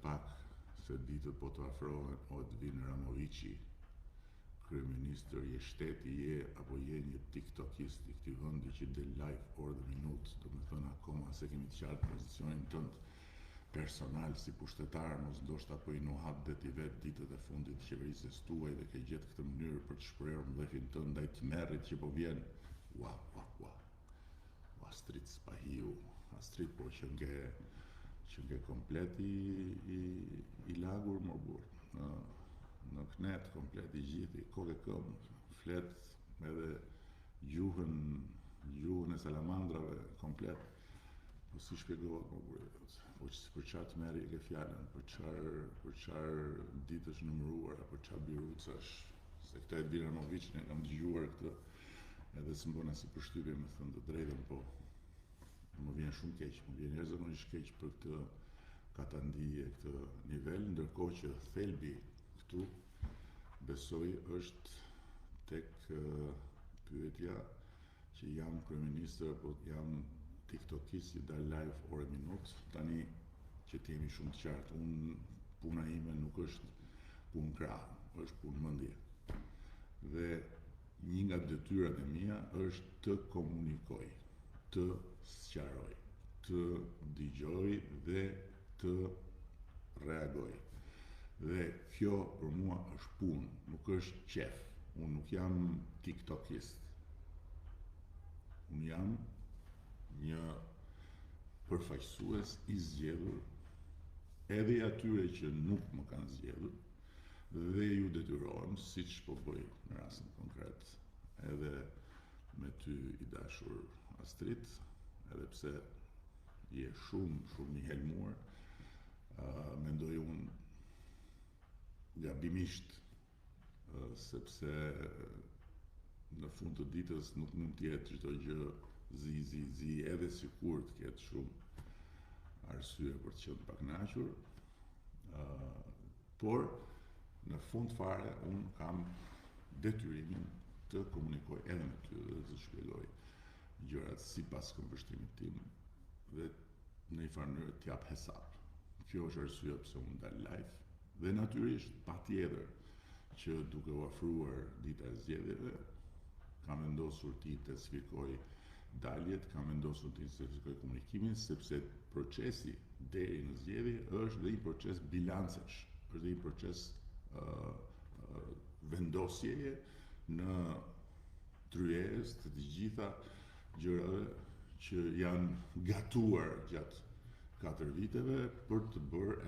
pak se ditët po të afrohen, o të vinë Ramovici, kryeministër, je shteti, je apo je një tiktokist i këtij vendi që del live orë dhe minutë, do me thënë akoma se kemi të qartë pozicionin tënd personal si pushtetar, mos ndoshta po i nuhat det i vet ditët e fundit të qeverisjes tuaj dhe ke gjetë këtë mënyrë për të shprehur mbledhjen tënd ndaj tmerrit që po vjen. Ua. Astrid Spahiu, Astrid po që nge komplet i lagur më burr. Në knet komplet i gjithë, kokë këmbë, flet edhe gjuhën e salamandrave komplet. Po si shpjegohet më burr? Po për çfarë tmerri e ke fjalën, për çfarë ditësh numëruara, për çfarë birucash, se këtë Edvin Ramovicin e kam dëgjuar këtë, edhe s'mbona si përshtypje me thënë të drejtën, po më vjen shumë keq, më vjen jashtëzakonisht keq për këtë katandije, këtë nivel, ndërkohë që thelbi këtu besoj është tek pyetja që jam kryeministër apo jam tiktokist që dal live orë minutë. Tani që t'jemi shumë të qartë, puna ime nuk është punë krahë, është punë mendje. Dhe një nga detyrat e mia është të komunikoj, të sqaroj, të dëgjoj dhe të reagoj. Dhe kjo për mua është punë, nuk është qef. Unë nuk jam tiktokist. Unë jam një përfaqësues i zgjedhur edhe i atyre që nuk më kanë zgjedhur dhe ju detyrohem, siç po bëj në rastin konkret, edhe me ty i dashur Astrid, edhe pse je shumë i helmuar, mendoj unë gabimisht, sepse në fund të ditës nuk mund të jetë çdo gjë zi, edhe sikur të ketë shumë arsye për të qenë pa kënaqur, por në fund fare unë kam detyrimin të komunikoj edhe me ty dhe të shpjegoj gjërat sipas këmbvështrimit tim dhe në një farë mënyrë t'jap hesap. Kjo është arsyeja pse unë dal live dhe natyrisht patjetër që duke u afruar dita e zgjedhjeve kam vendosur të intensifikoj daljet, kam vendosur të intensifikoj komunikimin, sepse procesi deri në zgjedhje është dhe një proces bilancesh, është dhe një proces vendosjeje në tryezë të të gjitha gjërave që janë gatuar gjatë 4 viteve për të bërë